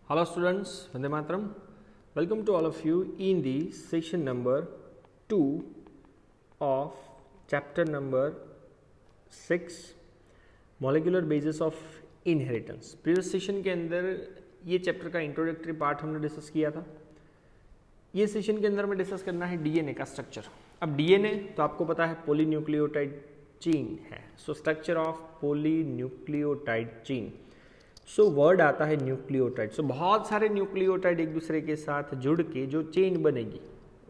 Hello students, Vande Mataram. Welcome to all of you in the session number 2 of chapter number 6 Molecular Basis of Inheritance. Previous session के अंदर ये chapter का introductory part हमने discuss किया था. ये session के अंदर में डिस्कस करना है डीएनए का स्ट्रक्चर. अब डीएनए तो आपको पता है पॉलीन्यूक्लियोटाइड चेन है. So structure of polynucleotide chain. So word आता है न्यूक्लियोटाइड. सो बहुत सारे न्यूक्लियोटाइड एक दूसरे के साथ जुड़ के जो चेन बनेगी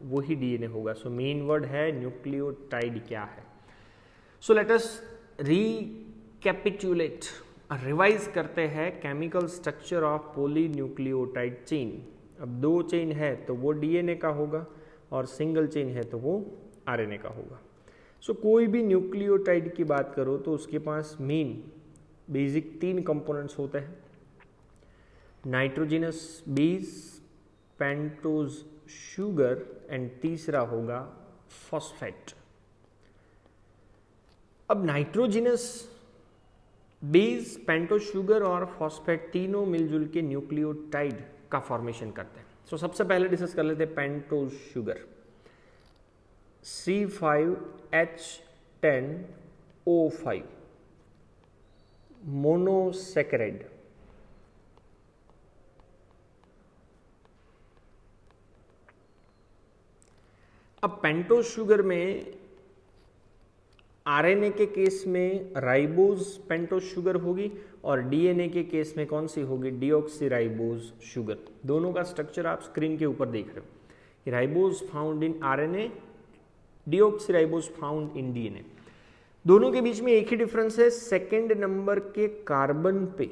वही डीएनए होगा. सो मेन वर्ड है न्यूक्लियोटाइड क्या है. So let us recapitulate, revise करते हैं chemical structure of polynucleotide chain. अब दो चेन है तो वो डीएनए का होगा और सिंगल चेन है तो वो आरएनए का होगा. सो कोई भी न्यूक्लियोटाइड की बात करो तो उसके पास मेन बेसिक 3 कंपोनेंट्स होते हैं. Nitrogenous base, pentose sugar and तीसरा होगा फॉस्फेट. अब नाइट्रोजनस बेस, पेंटोज शुगर और फॉस्फेट तीनों मिलजुल के न्यूक्लियोटाइड का फॉर्मेशन करते हैं. सो सबसे पहले डिस्कस कर लेते हैं पेंटोज शुगर. C5H10O5 monosaccharide. अब पेंटोज शुगर में आरएनए के केस में राइबोज पेंटोज शुगर होगी और डीएनए के केस में कौन सी होगी, डीऑक्सीराइबोज शुगर. दोनों का स्ट्रक्चर आप स्क्रीन के ऊपर देख रहे हो. Ribose found in RNA, deoxyribose found in DNA. दोनों के बीच में एक ही डिफरेंस है, सेकंड नंबर के कार्बन पे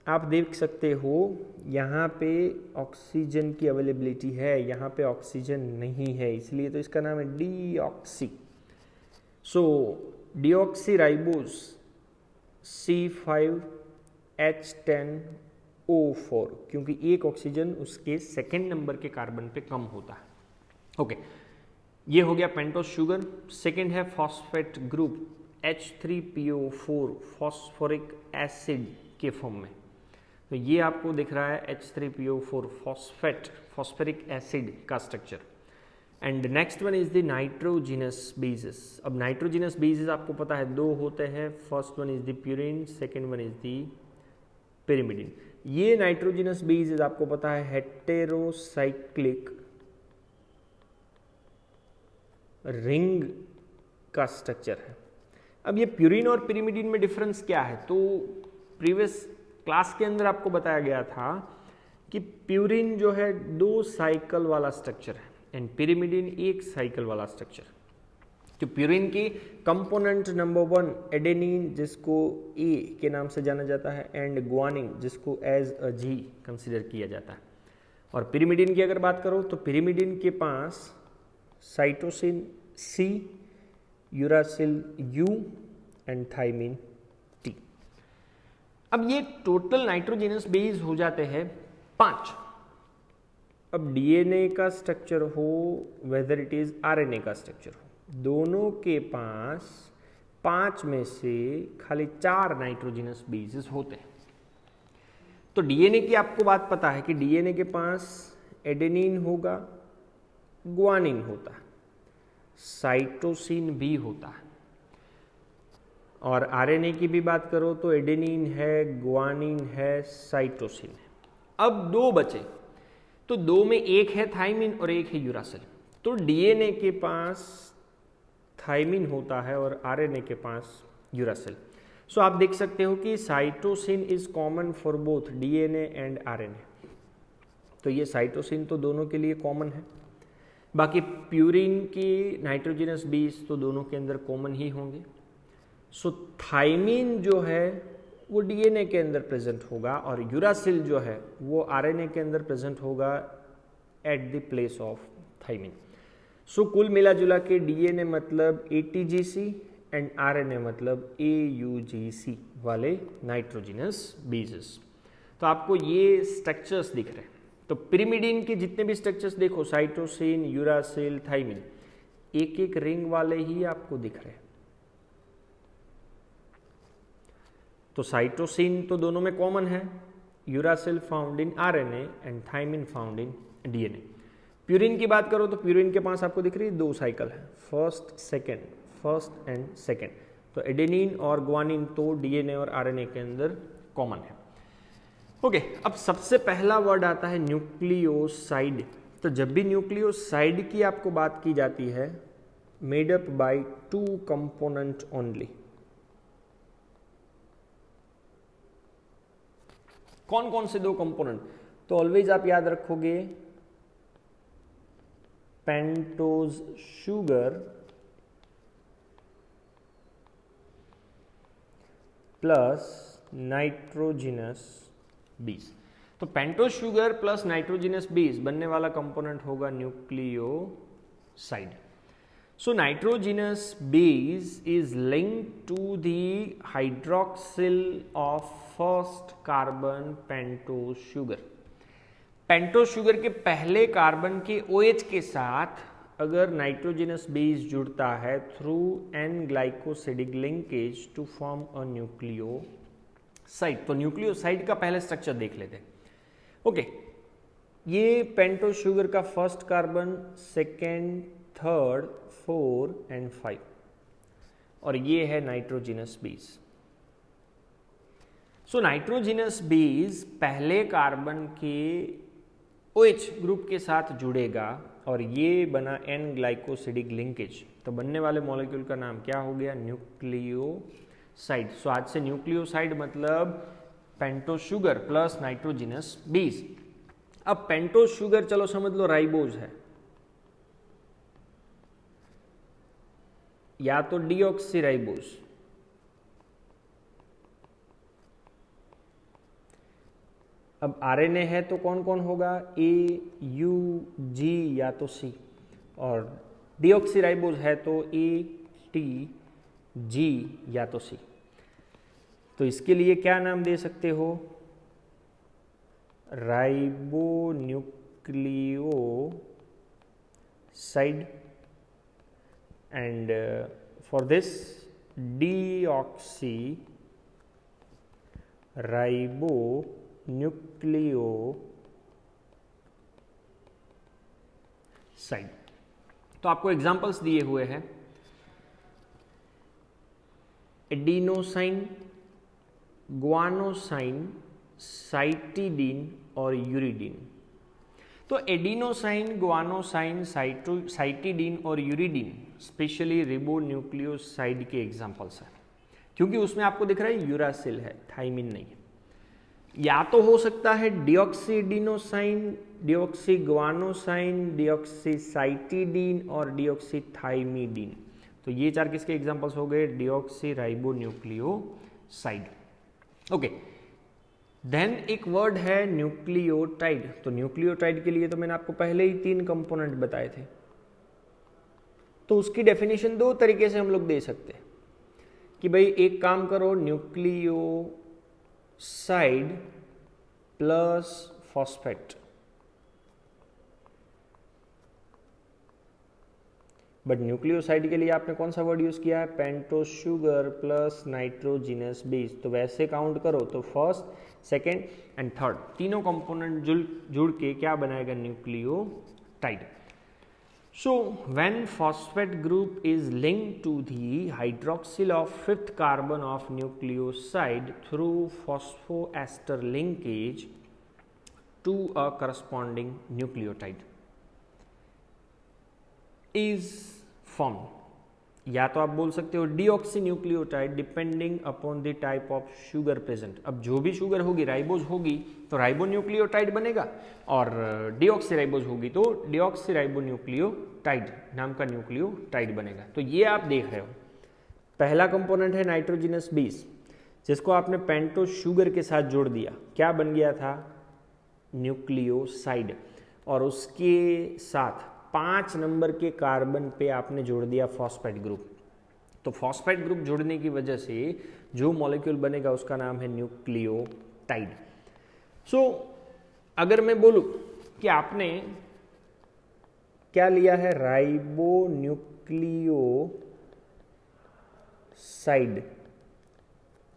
आप देख सकते हो यहाँ पे ऑक्सीजन की अवेलेबिलिटी है, यहाँ पे ऑक्सीजन नहीं है, इसलिए तो इसका नाम है डीऑक्सी. सो डीऑक्सीराइबोज C5H10O4 क्योंकि एक ऑक्सीजन उसके सेकंड नंबर के कार्बन पे कम होता है. ओके, ये हो गया पेंटोज शुगर. सेकंड है phosphate group H3PO4 phosphoric acid के फॉर्म में. तो ये आपको दिख रहा है H3PO4 फॉस्फेट, फॉस्फोरिक एसिड का structure. And next one is the nitrogenous basis. अब नाइट्रोजिनस बेसिस आपको पता है दो होते हैं. First one is the purine, second one is the pyrimidine. ये नाइट्रोजिनस बेसिस आपको पता है हेटेरोसाइक्लिक रिंग का स्ट्रक्चर है. अब ये प्यूरिन और पिरिमिडिन में डिफरेंस क्या है, तो प्रीवियस क्लास के अंदर आपको बताया गया था कि प्यूरिन जो है 2 साइकिल वाला स्ट्रक्चर है एंड पिरिमिडिन 1 साइकिल वाला स्ट्रक्चर. तो प्यूरिन की कंपोनेंट नंबर 1 एडेनिन जिसको ए के नाम से जाना जाता है एंड ग्वानिन जिसको एज अ जी कंसिडर किया जाता है. और पिरिमिडिन की अगर बात करो तो पिरिमिडिन के पास cytosine C, uracil U and thymine T. अब ये टोटल नाइट्रोजिनस बेस हो जाते हैं 5. अब डीएनए का स्ट्रक्चर हो वेदर इट इज आरएनए का स्ट्रक्चर हो, दोनों के पास 5 में से खाली 4 नाइट्रोजिनस बेसेस होते हैं. तो डीएनए की आपको बात पता है कि डीएनए के पास एडेनिन होगा, ग्वानिन होता है, साइटोसिन भी होता है. और आरएनए की भी बात करो तो एडेनिन है, ग्वानिन है, साइटोसिन है. अब 2 बचे तो 2 में एक है थाइमिन और एक है यूरासिल. तो डीएनए के पास थाइमिन होता है और आरएनए के पास यूरासिल. सो आप देख सकते हो कि cytosine is common for both DNA and RNA. तो ये साइटोसिन तो दोनों के लिए कॉमन है. बाकी प्यूरिन की नाइट्रोजिनस बेस तो दोनों के अंदर कॉमन ही होंगे. सो थाइमिन जो है वो डीएनए के अंदर प्रेजेंट होगा और यूरासिल जो है वो आरएनए के अंदर प्रेजेंट होगा at the place of thymine. So कुल मिला जुला के डीएनए मतलब ATGC एंड आरएनए मतलब AUGC वाले नाइट्रोजिनस बेसेस. तो आपको ये स्ट्रक्चर्स दिख रहे हैं. तो पिरिमिडिन के जितने भी स्ट्रक्चर्स देखो, साइटोसिन, यूरासिल, थाइमिन, एक एक रिंग वाले ही आपको दिख रहे हैं. तो साइटोसिन तो दोनों में कॉमन है, uracil found in RNA and thymine found in DNA. Purine की बात करो तो प्यूरिन के पास आपको दिख रही है 2 साइकिल है, फर्स्ट एंड सेकेंड। तो एडेनिन और ग्वानिन तो डीएनए और आरएनए के अंदर कॉमन है। ओके, अब सबसे पहला वर्ड आता है न्यूक्लियोसाइड। तो जब भी न्यूक्लियोसाइड की आपको बात की जाती है, made up by 2 component only. कौन कौन से 2 कंपोनेंट? तो ऑलवेज आप याद रखोगे pentose sugar plus nitrogenous base. तो pentose sugar plus nitrogenous base बनने वाला कंपोनेंट होगा nucleoside. So nitrogenous base is linked to the hydroxyl of first carbon pentose sugar. Pentose sugar के पहले कार्बन के OH के साथ अगर नाइट्रोजिनस बेस जुड़ता है through an glycosidic linkage to form a nucleoside. तो न्यूक्लियोसाइड का पहले स्ट्रक्चर देख लेते हैं। ओके, ये पेंटोज शुगर का first carbon, second, third, 4 and 5 और ये है nitrogenous base. So nitrogenous base पहले कार्बन के OH ग्रुप के साथ जुड़ेगा और ये बना एन ग्लाइकोसिडिक लिंकेज। तो बनने वाले मॉलिक्यूल का नाम क्या हो गया? न्यूक्लियोसाइड। सो आज से न्यूक्लियोसाइड मतलब pentose sugar plus nitrogenous base. अब पेंटोज शुगर चलो समझ लो राइबोज है, या तो डीऑक्सीराइबोज, अब आरएनए है तो कौन कौन होगा? ए, यू, जी या तो सी, और डीऑक्सीराइबोज है तो ए, टी, जी या तो सी। तो इसके लिए क्या नाम दे सकते हो? Ribonucleoside and for this deoxyribonucleoside। तो आपको एग्जांपल्स दिए हुए हैं एडिनोसाइन, ग्वानोसाइन, साइटिडीन और यूरिडीन। तो एडिनोसाइन, ग्वानोसाइन, साइटिडीन और यूरिडीन स्पेशली रिबोन्यूक्लियोसाइड के एग्जांपल्स हैं, क्योंकि उसमें आपको दिख रहा है यूरासिल है, थाइमिन नहीं है। या तो हो सकता है डिऑक्सीडिनोसाइन, डिऑक्सीग्वानोसाइन, डिऑक्सीसाइटिडीन और डिऑक्सीथाइमिडीन। तो ये 4 किसके एग्जांपल्स हो गए? डिऑक्सीराइबोन्यूक्लियोसाइड। ओके, देन एक वर्ड है न्यूक्लियोटाइड। तो न्यूक्लियोटाइड के लिए तो मैंने आपको पहले ही 3 कंपोनेंट बताए थे, तो उसकी डेफिनेशन 2 तरीके से हम लोग दे सकते हैं कि भाई एक काम करो, nucleoside plus phosphate. But nucleoside के लिए आपने कौन सा वर्ड यूज किया है? Pentose sugar plus nitrogenous base. तो वैसे काउंट करो तो फर्स्ट, सेकेंड एंड थर्ड तीनों कंपोनेंट जुड़ के क्या बनाएगा? Nucleotide. So when phosphate group is linked to the hydroxyl of 5th carbon of nucleoside through phosphoester linkage to a corresponding nucleotide is form. या तो आप बोल सकते हो deoxy nucleotide depending upon the type of sugar present. अब जो भी sugar होगी राइबोज होगी तो राइबोन्यूक्लियोटाइड बनेगा, और डीऑक्सीराइबोज होगी तो डीऑक्सीराइबोन्यूक्लियोटाइड नाम का न्यूक्लियोटाइड बनेगा। तो ये आप देख रहे हो, पहला कंपोनेंट है नाइट्रोजिनस बेस, जिसको आपने पेंटोज शुगर के साथ जोड़ दिया, क्या बन गया था? न्यूक्लियोसाइड। और उसके साथ 5 नंबर के कार्बन पे आपने जोड़ दिया फॉस्फेट ग्रुप। तो फॉस्फेट ग्रुप जोड़ने की वजह से जो मॉलिक्यूल बनेगा उसका नाम है न्यूक्लियोटाइड। सो अगर मैं बोलूं कि आपने क्या लिया है? राइबोन्यूक्लियोसाइड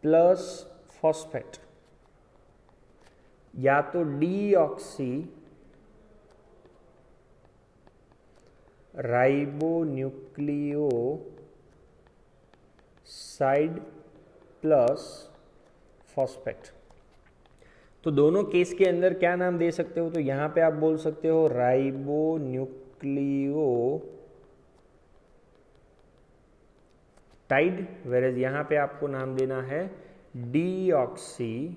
प्लस फॉस्फेट, या तो डीऑक्सी राइबोन्यूक्लियोसाइड प्लस फॉस्फेट। तो दोनों केस के अंदर क्या नाम दे सकते हो, तो यहां पे आप बोल सकते हो राइबोन्यूक्लियोटाइड, वेरेज यहां पे आपको नाम देना है डीऑक्सी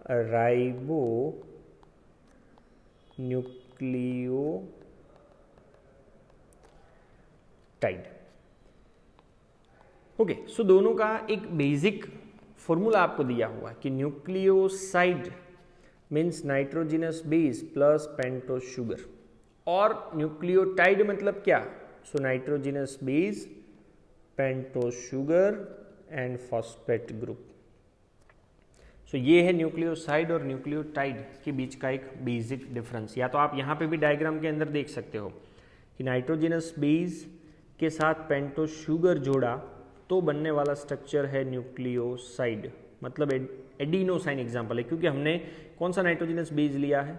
राइबोन्यूक्लियोटाइड। ओके, सो दोनों का एक बेसिक फॉर्मूला आपको दिया हुआ है कि nucleoside means nitrogenous base plus pentose sugar, और न्यूक्लियोटाइड मतलब क्या, so nitrogenous base, pentose sugar and phosphate group. So ये है न्यूक्लियोसाइड और न्यूक्लियोटाइड के बीच का एक बेसिक डिफरेंस। या तो आप यहाँ पे भी डायग्राम के अंदर देख सकते हो कि नाइट्रोजिनस बेस के साथ पेंटोज शुगर जोड़ा तो बनने वाला स्ट्रक्चर है न्यूक्लियोसाइड, मतलब एडिनोसाइन एग्जाम्पल है, क्योंकि हमने कौन सा नाइट्रोजिनस बेस लिया है,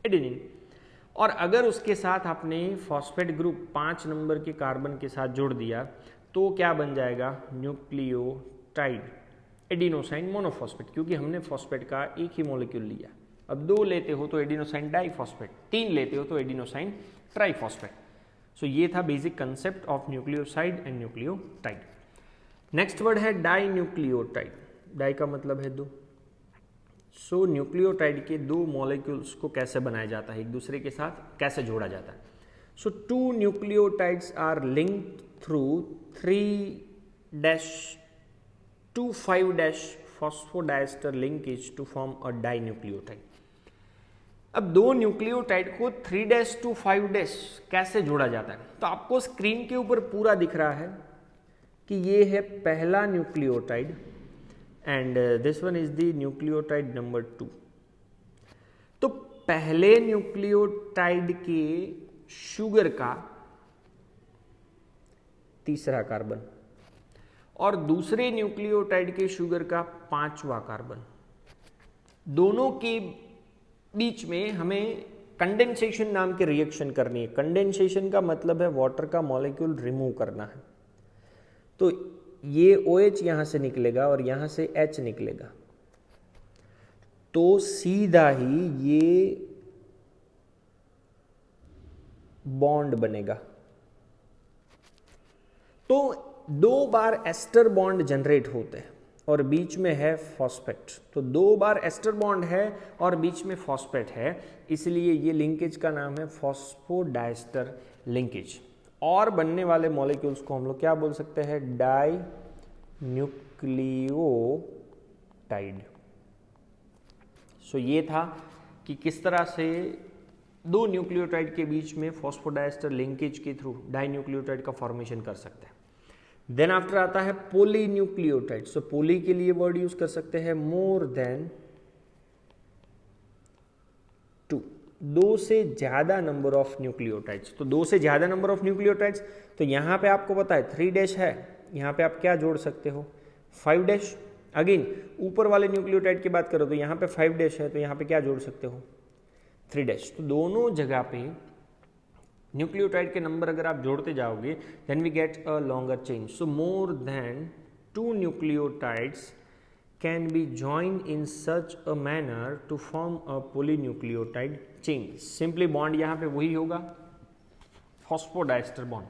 एडेनिन। और अगर उसके साथ आपने फॉस्फेट ग्रुप 5 नंबर के कार्बन के साथ जोड़ दिया तो क्या बन जाएगा, न्यूक्लियोटाइड, एडिनोसाइन मोनोफॉस्फेट, क्योंकि हमने फॉस्फेट का एक ही मॉलिक्यूल लिया। अब 2 लेते हो तो एडिनोसाइन डाइफॉस्फेट, 3 लेते हो तो एडिनोसाइन ट्राइफॉस्फेट। सो ये था basic concept of nucleoside and nucleotide. Next word है डाई न्यूक्लियोटाइड। डाई का मतलब है 2। सो न्यूक्लियोटाइड के 2 मॉलिक्यूल्स को कैसे बनाया जाता है, एक दूसरे के साथ कैसे जोड़ा जाता है। So 2 nucleotides are linked through 3-5- phosphodiester linkage to form a dinucleotide. अब 2 न्यूक्लियोटाइड को 3-5 कैसे जोड़ा जाता है, तो आपको स्क्रीन के ऊपर पूरा दिख रहा है कि ये है पहला nucleotide and this one is the nucleotide number 2। तो पहले न्यूक्लियोटाइड के शुगर का तीसरा कार्बन और दूसरे न्यूक्लियोटाइड के शुगर का 5वां कार्बन, दोनों के बीच में हमें कंडेंसेशन नाम की रिएक्शन करनी है। कंडेंसेशन का मतलब है वाटर का मॉलिक्यूल रिमूव करना है। तो ये OH यहां से निकलेगा और यहां से H निकलेगा, तो सीधा ही ये बॉन्ड बनेगा। तो 2 बार एस्टर बॉन्ड जनरेट होते हैं और बीच में है फॉस्फेट। तो 2 बार एस्टर बॉन्ड है और बीच में फॉस्फेट है, इसलिए ये लिंकेज का नाम है फॉस्फोडाइस्टर लिंकेज। और बनने वाले मॉलिक्यूल्स को हम लोग क्या बोल सकते हैं, डाई न्यूक्लियोटाइड। सो ये था कि किस तरह से 2 न्यूक्लियोटाइड के बीच में फॉस्फोडाइस्टर लिंकेज के थ्रू डाई न्यूक्लियोटाइड का फॉर्मेशन कर सकते हैं। देन आफ्टर आता है पोली न्यूक्लियोटाइड। सो पोली के लिए वर्ड यूज कर सकते हैं मोर देन 2, 2 से ज्यादा नंबर ऑफ न्यूक्लियोटाइड्स। तो 2 से ज्यादा नंबर ऑफ न्यूक्लियोटाइड्स, तो यहां पे आपको पता है 3- है, यहां पे आप क्या जोड़ सकते हो, 5-। अगेन ऊपर वाले न्यूक्लियोटाइड की बात करो तो यहां पे 5- है, तो यहां पे क्या जोड़ सकते हो, 3-। तो दोनों जगह पे न्यूक्लियोटाइड के नंबर अगर आप जोड़ते जाओगे then we get a longer chain. So more than 2 nucleotides can be joined in such a manner to form a polynucleotide chain. Simply bond यहाँ पे वही होगा, फॉस्फोडाइस्टर बॉन्ड।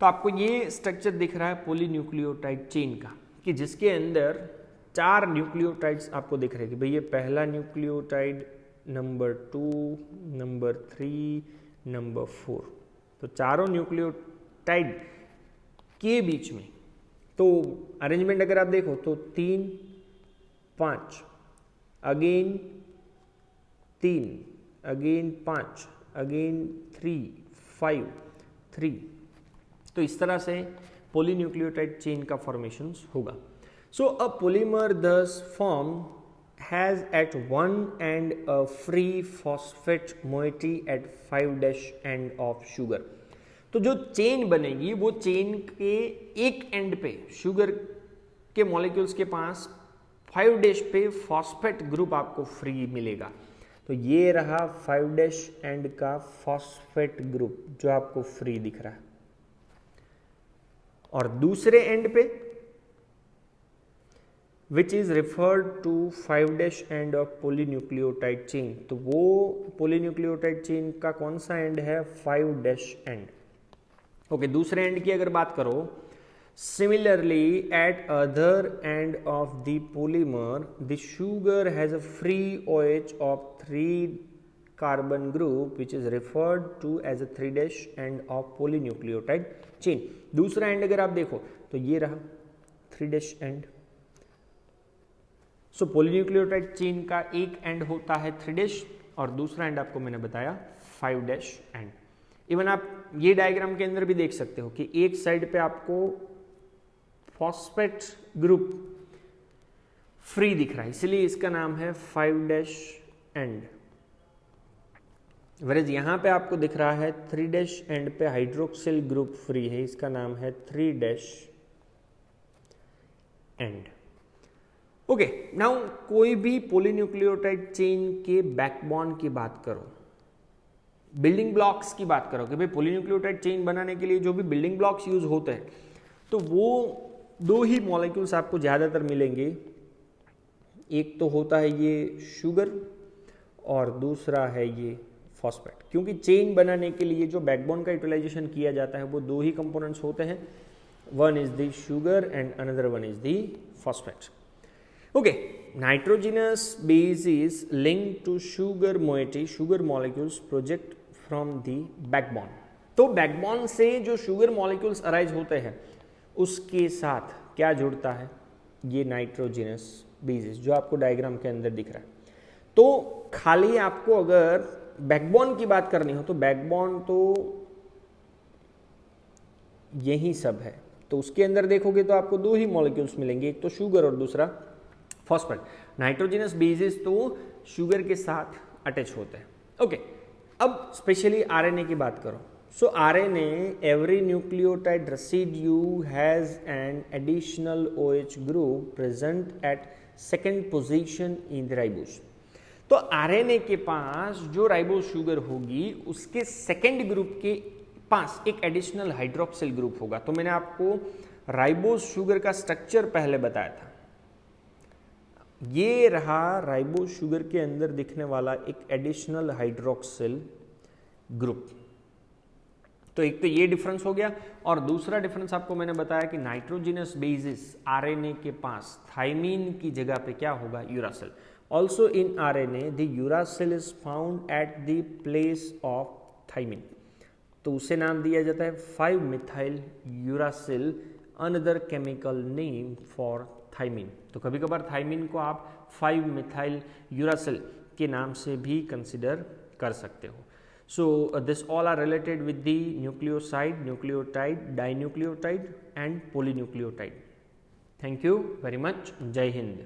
तो आपको ये स्ट्रक्चर दिख रहा है पोलीन्यूक्लियोटाइड चेन का, कि जिसके अंदर 4 न्यूक्लियोटाइड्स आपको दिख रहे हैं कि भाई ये पहला न्यूक्लियोटाइड, नंबर 2, नंबर 3, नंबर 4। तो चारों न्यूक्लियोटाइड के बीच में तो अरेंजमेंट अगर आप देखो तो 3, 5, अगेन 3, अगेन 5, अगेन 3, 5, 3। तो इस तरह से पोलीन्यूक्लियोटाइड चेन का फॉर्मेशन होगा। So a polymer thus form has at one end a free phosphate moiety at 5- end of sugar. तो जो चेन बनेगी वो चेन के एक एंड पे शुगर के मॉलिक्यूल्स के पास 5' पे फॉस्फेट ग्रुप आपको फ्री मिलेगा। तो ये रहा 5' एंड का फॉस्फेट ग्रुप जो आपको फ्री दिख रहा है। और दूसरे एंड पे which is referred to 5' end of polynucleotide chain, तो वो पॉलीन्यूक्लियोटाइड चेन का कौन सा एंड है? 5' एंड। ओके, दूसरे एंड की अगर बात करो, similarly at other end of the polymer the sugar has a free OH of 3 carbon group which is referred to as a 3' end of polynucleotide chain। दूसरा एंड अगर आप देखो तो ये रहा 3' एंड। सो पॉलीन्यूक्लियोटाइड चेन का एक and होता है 3' और दूसरा एंड आपको मैंने बताया 5' एंड। इवन आप ये डायग्राम के अंदर भी देख सकते हो कि एक साइड पे आपको फॉस्फेट ग्रुप फ्री दिख रहा है, इसलिए इसका नाम है 5' एंड। वरज यहां पे आपको दिख रहा है 3' एंड पे हाइड्रोक्सिल ग्रुप फ्री है, इसका नाम है 3' एंड। ओके, नाउ कोई भी पॉलीन्यूक्लियोटाइड चेन के बैकबोन की बात करो, बिल्डिंग ब्लॉक्स की बात करो कि भाई पॉलीन्यूक्लियोटाइड चेन बनाने के लिए जो भी बिल्डिंग ब्लॉक्स यूज होते हैं, तो वो दो ही मॉलिक्यूल्स आपको ज़्यादातर मिलेंगे। एक तो होता है ये शुगर और दूसरा है ये फॉस्फेट, क्योंकि चेन बनाने के लिए जो बैकबोन का यूटिलाइजेशन किया जाता है वो दो ही कंपोनेंट्स होते हैं, one is the sugar and another one is the phosphate. Okay, nitrogenous base is linked to sugar moiety, sugar molecules project from the backbone. तो बैकबोन से जो शुगर मॉलिक्यूल्स अराइज होते हैं उसके साथ क्या जुड़ता है? ये नाइट्रोजिनस बेसिस जो आपको डायग्राम के अंदर दिख रहा है। तो खाली आपको अगर बैकबोन की बात करनी हो तो बैकबोन तो यही सब है, तो उसके अंदर देखोगे तो आपको दो ही मॉलिक्यूल्स मिलेंगे, एक तो शुगर और दूसरा फॉस्फेट। नाइट्रोजिनस बेसिस तो शुगर के साथ अटैच होते हैं। ओके, अब स्पेशली आरएनए की बात करो। So RNA, every nucleotide residue has an additional OH group present at second position in the ribose। तो RNA के पास जो राइबोस शुगर होगी उसके सेकेंड ग्रुप के पास एक एडिशनल हाइड्रोक्सिल ग्रुप होगा। तो मैंने आपको राइबोस शुगर का स्ट्रक्चर पहले बताया था, ये रहा राइबोस शुगर के अंदर दिखने वाला एक एडिशनल हाइड्रोक्सिल ग्रुप। तो एक तो ये डिफरेंस हो गया, और दूसरा डिफरेंस आपको मैंने बताया कि नाइट्रोजिनस बेसिस आरएनए के पास थाइमीन की जगह पे क्या होगा? Uracil. Also in RNA the uracil is found at the place of thymine, तो उसे नाम दिया जाता है 5-methyl uracil, another chemical name for thymine. तो कभी कभार थाइमीन को आप 5-methyl यूरासिल के नाम से भी कंसिडर कर सकते हो। So this all are related with the nucleoside, nucleotide, dinucleotide and polynucleotide. Thank you very much. Jai Hind.